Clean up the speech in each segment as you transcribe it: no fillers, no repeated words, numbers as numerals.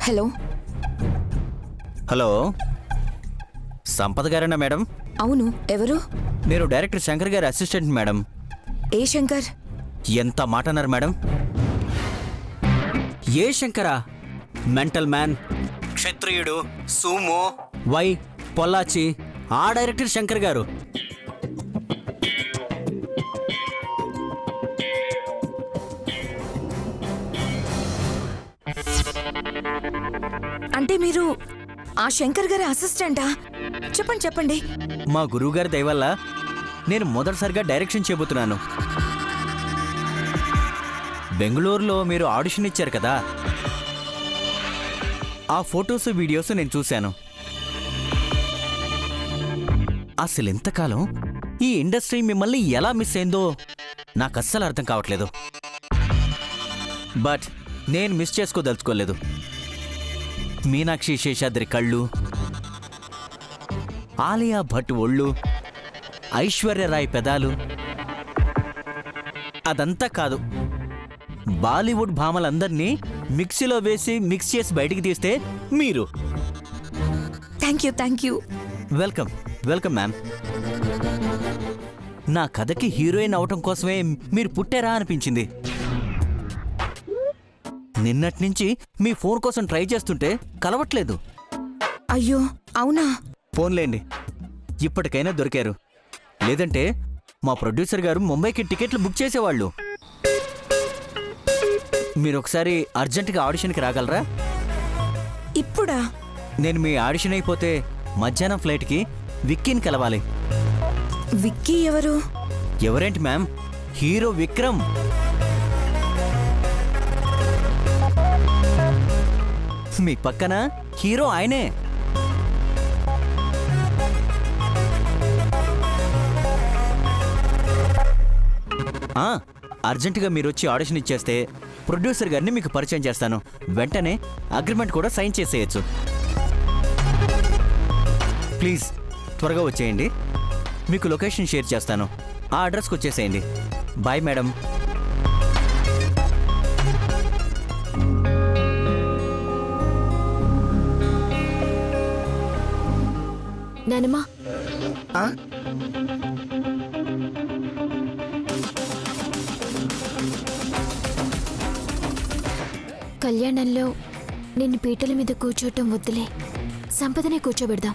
Hello hello, సంపద గారేనా madam? అవును, ఎవరు? నేను డైరెక్టర్ శంకర్ గారి అసిస్టెంట్ మేడం. ఏ శంకర్? ఎంత మాట అన్నారు మేడం? ఏ శంకరా? మెంటల్ మ్యాన్, క్షత్రియుడు, సూమో, వై, పొల్లాచి, ఆ డైరెక్టర్ శంకర్ గారు. అంటే మీరు ఆ శంకర్ గారి అసిస్టెంటా? చెప్పండి చెప్పండి. మా గురువుగారి దయ వల్ల నేను మొదటిసారిగా డైరెక్షన్ చేయబోతున్నాను. బెంగళూరులో మీరు ఆడిషన్ ఇచ్చారు కదా, ఆ ఫొటోస్ వీడియోస్ నేను చూశాను. అసలు ఎంతకాలం ఈ ఇండస్ట్రీ మిమ్మల్ని ఎలా మిస్ అయిందో నాకు అస్సలు అర్థం కావట్లేదు. బట్ నేను మిస్ చేసుకోదలుచుకోలేదు. మీనాక్షి శేషాద్రి కళ్ళు, ఆలియా భట్ ఒళ్ళు, ఐశ్వర్యరాయ్ పెదాలు, అదంతా కాదు, బాలీవుడ్ భామలందరినీ మిక్సీలో వేసి మిక్స్ చేసి బయటికి తీస్తే మీరు. Thank you. Welcome welcome ma'am. నా కథకి హీరోయిన్ అవటం కోసమే మీరు పుట్టారా అనిపించింది. నిన్నటి నుంచి మీ ఫోన్ కోసం ట్రై చేస్తుంటే కలవట్లేదు. అయ్యో అవునా? ఫోన్లేండి, ఇప్పటికైనా దొరికారు. లేదంటే మా ప్రొడ్యూసర్ గారు ముంబైకి టికెట్లు బుక్ చేసేవాళ్ళు. మీరు ఒకసారి అర్జెంటుగా ఆడిషన్కి రాగలరా? ఇప్పుడా? నేను మీ ఆడిషన్ అయిపోతే మధ్యాహ్నం ఫ్లైట్కి విక్కీని కలవాలి. విక్కీ ఎవరు? ఎవరేంటి మ్యామ్, హీరో విక్రమ్. మీ పక్కన హీరో ఆయనే. అర్జెంటుగా మీరు వచ్చి ఆడిషన్ ఇచ్చేస్తే ప్రొడ్యూసర్ గారిని మీకు పరిచయం చేస్తాను. వెంటనే అగ్రిమెంట్ కూడా సైన్ చేసేయచ్చు. ప్లీజ్ త్వరగా వచ్చేయండి. మీకు లొకేషన్ షేర్ చేస్తాను, ఆ అడ్రస్కి వచ్చేసేయండి. Bye madam. నానమ్మా, కళ్యాణంలో నిన్ను పీటల మీద కూర్చోటం వద్దులే, సంపదనే కూర్చోబెడదాం.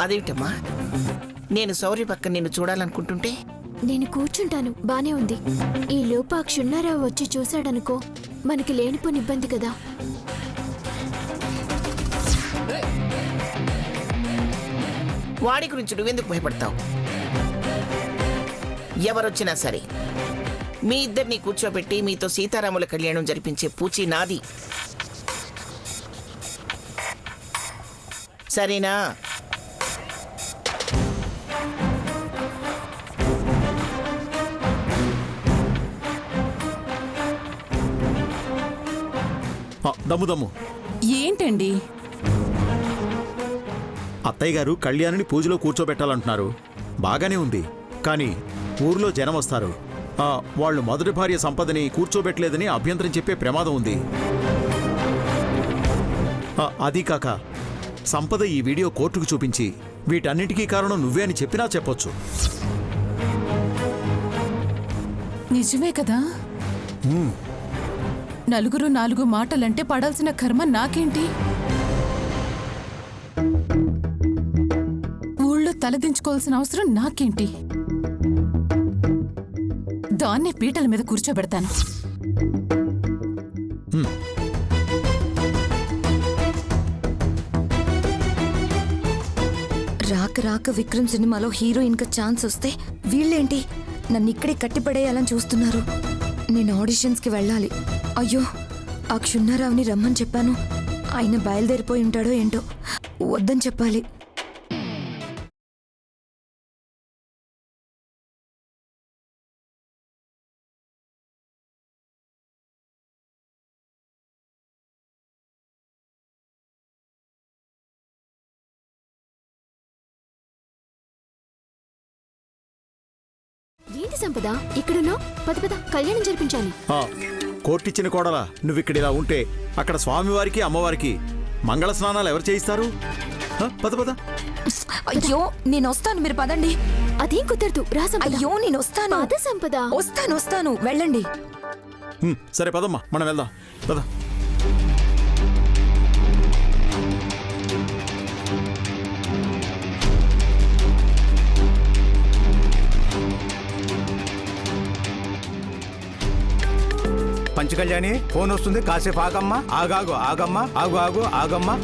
అదేమిటమ్మా, నేను శౌర్య పక్కన నిన్ను చూడాలనుకుంటుంటే? నేను కూర్చుంటాను, బానే ఉంది. ఈ లోపు ఆ క్షున్నారావు వచ్చి చూశాడనుకో, మనకి లేనిపోని ఇబ్బంది కదా. వాడి గురించి నువ్వెందుకు భయపడతావు? ఎవరొచ్చినా సరే మీ ఇద్దరిని కూర్చోబెట్టి మీతో సీతారాముల కళ్యాణం జరిపించే పూచి నాది. సరేనా? దమ్ము ఏంటండి? అత్తయ్య గారు కళ్యాణిని పూజలో కూర్చోబెట్టాలంటున్నారు. బాగానే ఉంది, కానీ ఊర్లో జనం వస్తారు. వాళ్ళు మొదటి భార్య సంపదని కూర్చోబెట్టలేదని అభ్యంతరం చెప్పే ప్రమాదం ఉంది. అది కాక సంపద ఈ వీడియో కోర్టుకు చూపించి వీటన్నిటికీ కారణం నువ్వే అని చెప్పినా చెప్పొచ్చు. నిజమే కదా? నలుగురు నాలుగు మాటలంటే పడాల్సిన కర్మ నాకేంటి? ఊళ్ళో తలదించుకోవాల్సిన అవసరం నాకేంటి? దాన్నే పీటల మీద కూర్చోబెడతాను. రాక రాక విక్రమ్ సినిమాలో హీరోయిన్ గా ఛాన్స్ వస్తే వీళ్ళేంటి నన్ను ఇక్కడే కట్టిపడేయాలని చూస్తున్నారు. నేను ఆడిషన్స్కి వెళ్ళాలి. అయ్యో, ఆ క్షున్నారావుని రమ్మని చెప్పాను, ఆయన బయలుదేరిపోయి ఉంటాడో ఏంటో. వద్దని చెప్పాలి. ఏంటి సంపద ఇక్కడున్నావు? పద పద, కళ్యాణం జరిపించాలి. ఆ, కోర్టిచ్చిన కోడలా నువ్విక్కడ ఇలా ఉంటే అక్కడ స్వామివారికి అమ్మవారికి మంగళ స్నానాలు ఎవరు చేయిస్తారు? పద పద. అయ్యో నేను వస్తాను, మీరు పదండి. అదేం కుదరదు, రా సంపద. అయ్యో నేను వస్తాను. పద సంపద. వస్తాను వెళ్ళండి. సరే పదమ్మా, మనం వెళ్దాం. పద. పంచకళ్యాణి ఫోన్ వస్తుంది, కాసేపు ఆగమ్మా. ఆగమ్మా. ఆగమ్మా.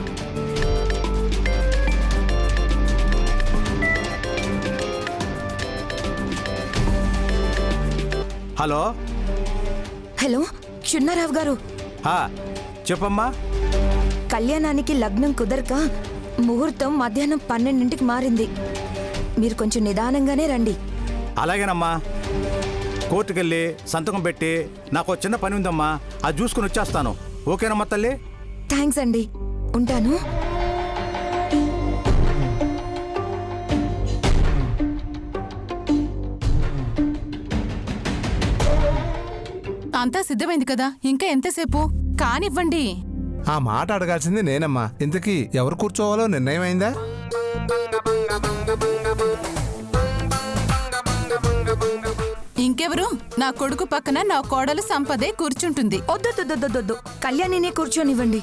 హలో హలో క్షున్నారావు గారు, చెప్పమ్మా. కళ్యాణానికి లగ్నం కుదరక ముహూర్తం మధ్యాహ్నం 12ంటికి మారింది. మీరు కొంచెం నిదానంగానే రండి. అలాగేనమ్మా. కోర్టుకెళ్ళి సంతకం పెట్టి నాకు చిన్న పని ఉందమ్మా, అది చూసుకుని వచ్చేస్తాను. ఓకేనమ్మా తల్లి? థ్యాంక్స్ అండి, ఉంటాను. అంతా సిద్ధమైంది కదా, ఇంకా ఎంతసేపు? కానివ్వండి. ఆ మాట అడగాల్సింది నేనమ్మా. ఇంతకీ ఎవరు కూర్చోవాలో నిర్ణయం అయిందా? ఇంకెవరు? నా కొడుకు పక్కన నా కోడలు సంపదే కూర్చుంటుంది. వద్దు, కళ్యాణినే కూర్చోనివ్వండి.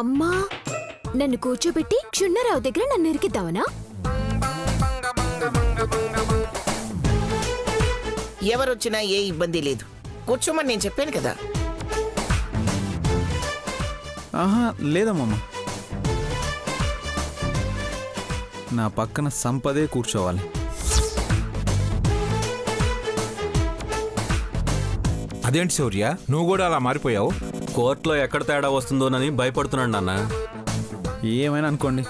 అమ్మా, నన్ను కూర్చోబెట్టి క్షుణ్ణరావు దగ్గర నన్ను ఇరికిద్దావనా? ఎవరొచ్చినా ఏ ఇబ్బంది లేదు. కూర్చోమని నేను చెప్పాను కదా. ఆహా లేదమ్మమ్మ, నా పక్కన సంపదే కూర్చోవాలి. అదేంటి శౌర్య, నువ్వు కూడా అలా మారిపోయావు? కోర్టులో ఎక్కడ తేడా వస్తుందోనని భయపడుతున్నాడు నాన్న. ఏమైనా అనుకోండి,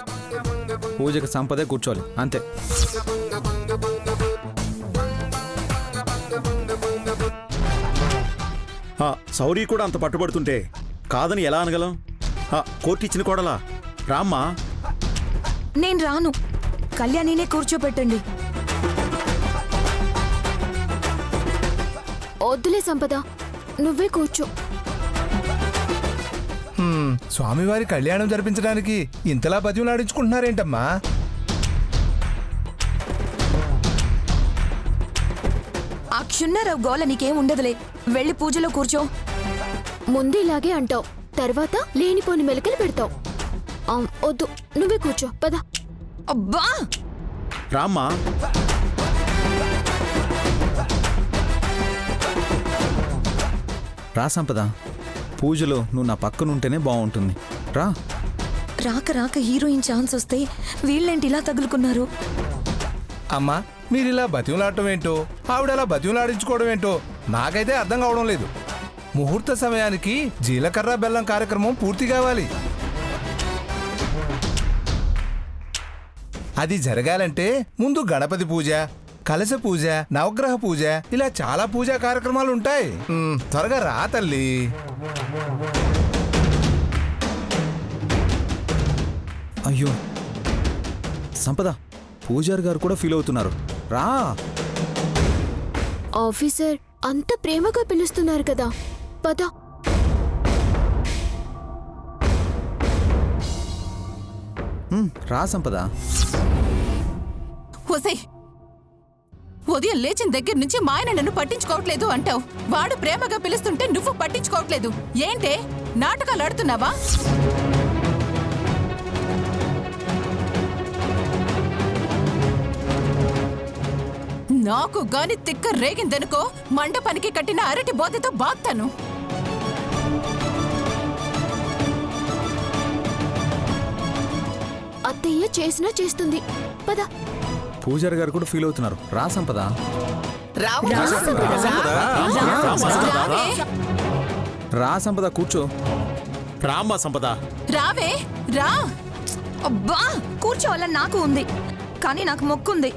పూజకి సంపదే కూర్చోవాలి అంతే. సౌరీ కూడా అంత పట్టుబడుతుంటే కాదని ఎలా అనగలం? కోర్టిచ్చిన కోడలా రామ్మా. నేను రాను, కళ్యాణినే కూర్చోపెట్టండి. వద్దులే సంపద, నువ్వే కూర్చో. స్వామివారి కళ్యాణం జరిపించడానికి ఇంతలా బతిమలాడించుకుంటున్నారేంటమ్మా? ఆ క్షున్నారావు గోల నీకేం ఉండదులే, వెళ్ళి పూజలో కూర్చో. ముందు ఇలాగే అంటావు, తర్వాత లేనిపోని మెలకలు పెడతావు. వద్దు, నువ్వే కూర్చో, పద. అబ్బా రామ్మా. రా సంపద, పూజలో నువ్వు నా పక్కన ఉంటేనే బాగుంటుంది. రా. రాక హీరోయిన్ ఛాన్స్ వస్తే వీళ్ళేంటి ఇలా తగులుకున్నారు? అమ్మా, మీరిలా బతిమలాడటం ఏంటో, ఆవిడలా బతిమలాడించుకోవడం ఏంటో నాకైతే అర్థం కావడం లేదు. ముహూర్త సమయానికి జీలకర్ర బెల్లం కార్యక్రమం పూర్తి కావాలి. అది జరగాలంటే ముందు గణపతి పూజ, కలశ పూజ, నవగ్రహ పూజ, ఇలా చాలా పూజా కార్యక్రమాలు ఉంటాయి. త్వరగా రా తల్లి. అయ్యో సంపద, పూజారి గారు కూడా ఫీల్ అవుతున్నారు. రా. ఆఫీసర్ అంత ప్రేమగా పిలుస్తున్నారు కదా, పద. రా సంపద. ఒసే, ఉదయం లేచిన దగ్గర నుంచి మా ఆయన నన్ను పట్టించుకోవట్లేదు అంటావు. వాడు ప్రేమగా పిలుస్తుంటే నువ్వు పట్టించుకోవట్లేదు ఏంటే? నాటకాలు ఆడుతున్నావా? నాకు గాని తిక్క రేగిందనుకో, మండపానికి కట్టిన అరటి బోధతో బాగుతాను. అత్తయ్య చేసినా చేస్తుంది, పద. పూజారి గారు కూడా ఫీల్ అవుతున్నారు. రా సంపద. రావే. రా సంపద, కూర్చో. రామ్మా సంపద. రావే రా. అబ్బా కూర్చోవాలని నాకు ఉంది, కానీ నాకు మొక్కుంది.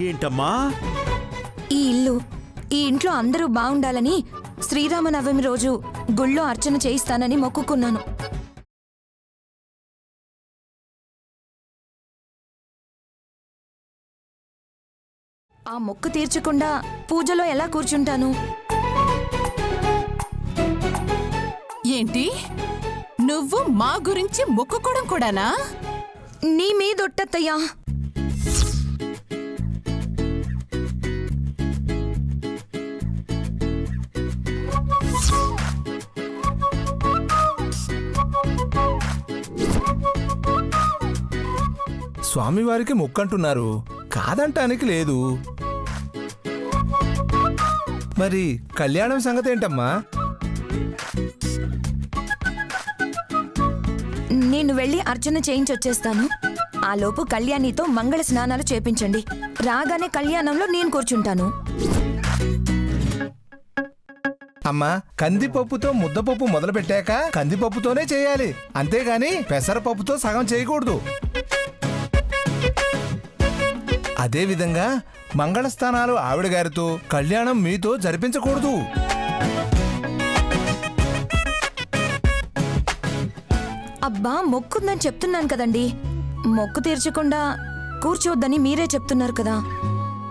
ఏంటమ్మా? ఈ ఇల్లు, ఈ ఇంట్లో అందరూ బాగుండాలని శ్రీరామనవమి రోజు గుళ్ళో అర్చన చేయిస్తానని మొక్కుకున్నాను. ఆ మొక్కు తీర్చకుండా పూజలో ఎలా కూర్చుంటాను? ఏంటి నువ్వు మా గురించి మొక్కుకోవడం కూడానా? నీ మీదొట్టత్తయ్యా. స్వామివారికి మొక్కంటున్నారు, కాదంటానికి లేదు. మరి కళ్యాణం సంగతి ఏంటమ్మా? నేను వెళ్ళి అర్చన చేయించొచ్చేస్తాను. ఆ లోపు కళ్యాణితో మంగళ స్నానాలు చేపించండి. రాగానే కళ్యాణంలో నేను కూర్చుంటాను. అమ్మా, కందిపప్పుతో ముద్దపప్పు మొదలు పెట్టాక కందిపప్పుతోనే చేయాలి, అంతేగాని పెసరపప్పుతో సగం చేయకూడదు. అదేవిధంగా మంగళస్థానాలు ఆవిడ గారితో, కళ్యాణం మీతో జరిపించకూడదు. అబ్బా, మొక్కుందని చెప్తున్నాను కదండి. మొక్కు తీర్చకుండా కూర్చోవద్దని మీరే చెప్తున్నారు కదా.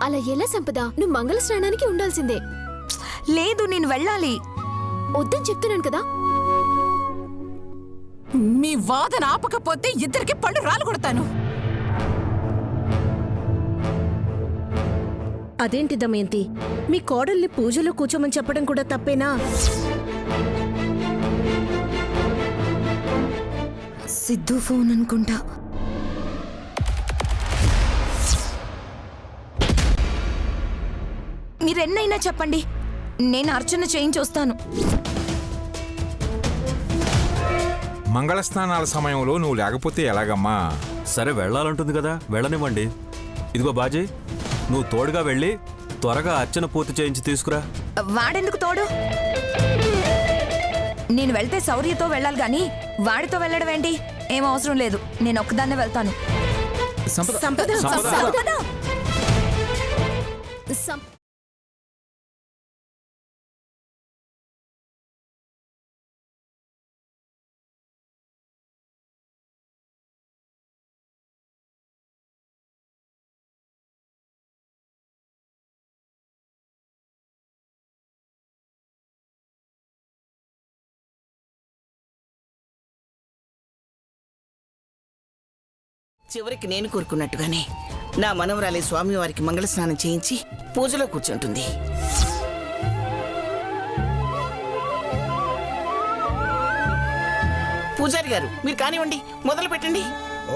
అలా ఎలా సంపద? నువ్వు మంగళ స్నానానికి ఉండాల్సిందే. లేదు, నేను వెళ్ళాలి. వద్దని చెప్తున్నాను కదా. మీ వాదన ఆపకపోతే ఇద్దరికి పళ్ళు రాలు కొడతాను. అదేంటి దమయంతి, మీ కోడల్ని పూజలో కూర్చోమని చెప్పడం కూడా తప్పేనా? సిద్ధు ఫోన్ అనుకుంటా. మీరెన్నైనా చెప్పండి, నేను అర్చన చేయించొస్తాను. మంగళస్నానాల సమయంలో నువ్వు లేకపోతే ఎలాగమ్మా? సరే వెళ్ళాలంటుంది కదా, వెళ్ళనివ్వండి. ఇదిగో బాజీ, నువ్వు తోడుగా వెళ్ళి త్వరగా అర్చన పూర్తి చేయించి తీసుకురా. వాడెందుకు తోడు? నేను వెళ్తే శౌర్యతో వెళ్ళాలి గాని వాడితో వెళ్ళడం ఏంటి? ఏం అవసరం లేదు, నేను ఒక్కదాన్నే వెళ్తాను. సంపద చివరికి నేను కోరుకున్నట్టుగానే నా మనవరాలి స్వామివారికి మంగళ స్నానం చేయించి పూజలో కూర్చుంటుంది. పూజారి గారు, మీరు కానివ్వండి, మొదలు పెట్టండి.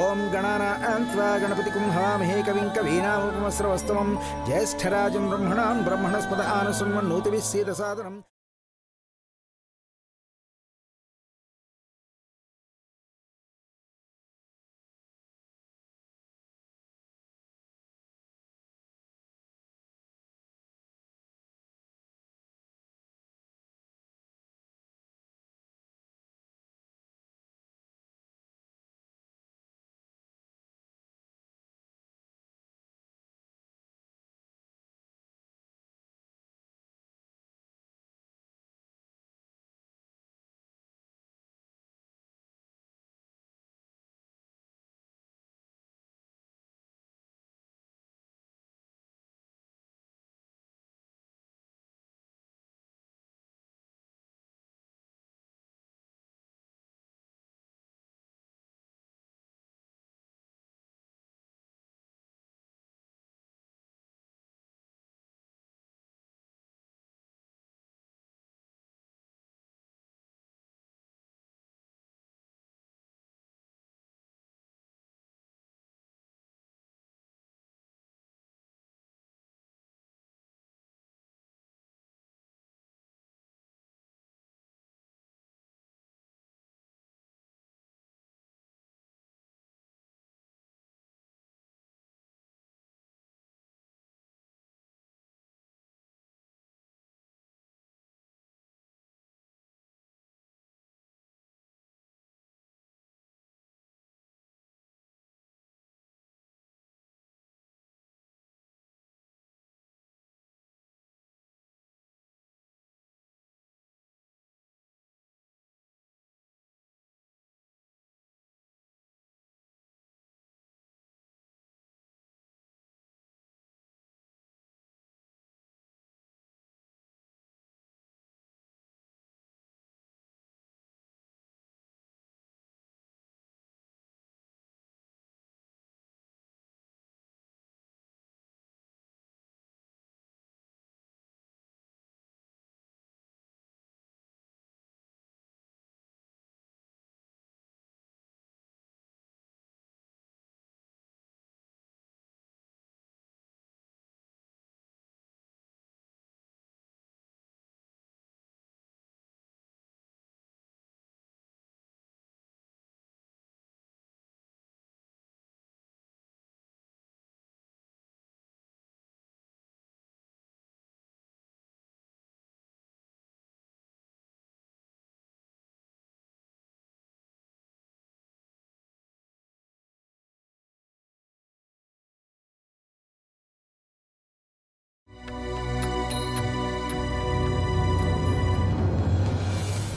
ఓం గణానాన్త్వా గణపతి కుంభామహే కవిం కవీనాముపమస్రవస్తమం జ్యేష్ఠరాజం బ్రహ్మణాన్ బ్రహ్మణస్పద ఆనశృణ్వన్నోతిభిः సీదసాదనం.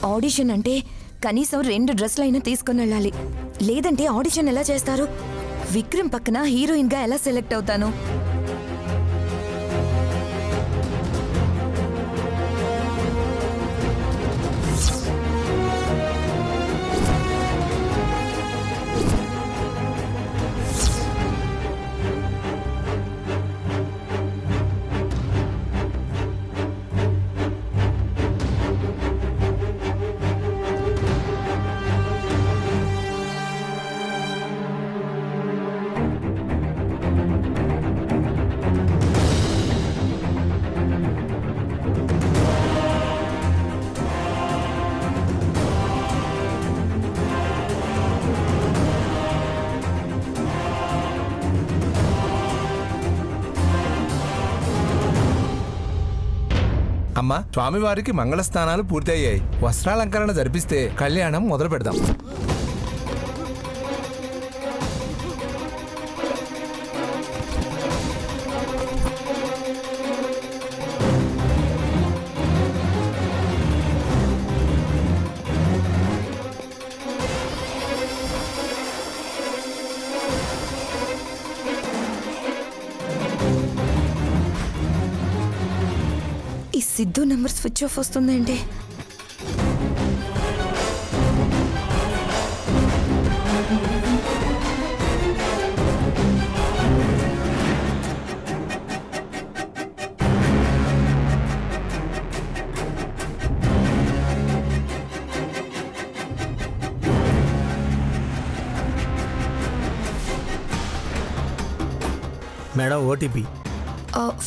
ఆడిషన్ అంటే కనీసం 2 డ్రెస్లు అయినా తీసుకొని వెళ్ళాలి. లేదంటే ఆడిషన్ ఎలా చేస్తారు? విక్రమ్ పక్కన హీరోయిన్గా ఎలా సెలెక్ట్ అవుతాను? అమ్మా, స్వామివారికి మంగళ స్నానాలు పూర్తయ్యాయి. వస్త్రాలంకరణ జరిపిస్తే కళ్యాణం మొదలు పెడదాం. ఈ సిద్ధు నెంబర్ స్విచ్ ఆఫ్ వస్తుందండి. Madam OTP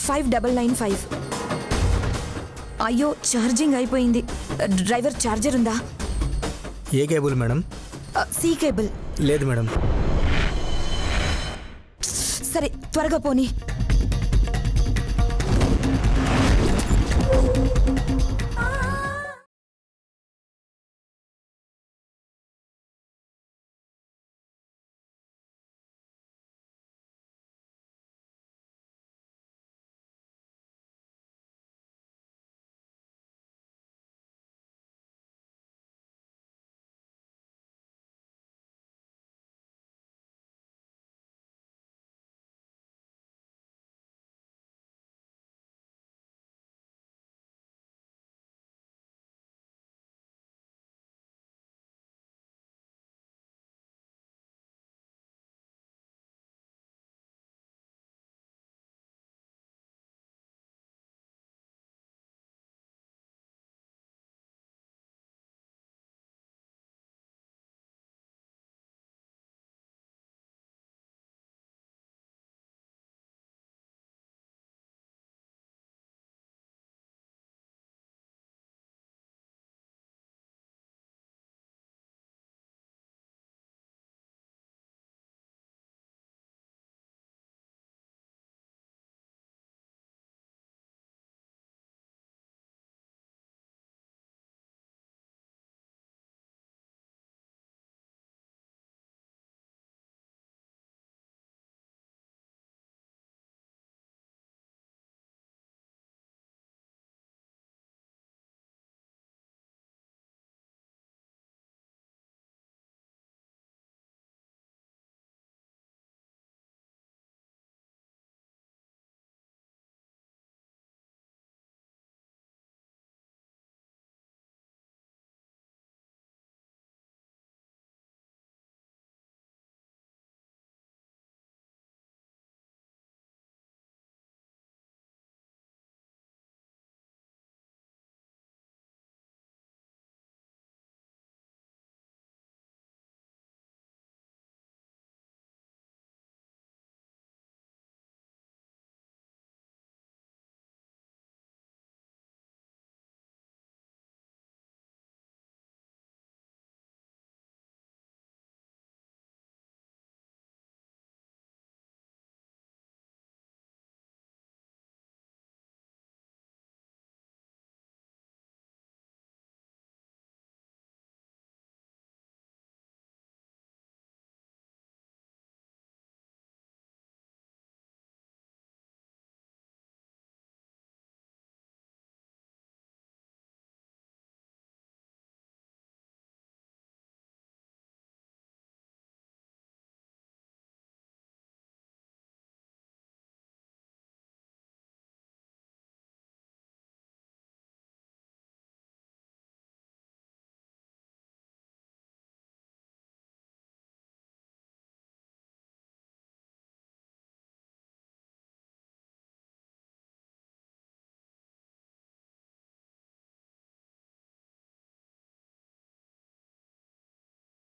5995. అయ్యో, ఛార్జింగ్ అయిపోయింది. డ్రైవర్ ఛార్జర్ ఉందా? ఏ కేబుల్ మేడం? C cable. లేదు మేడం. సరే, త్వరగా పోనీ.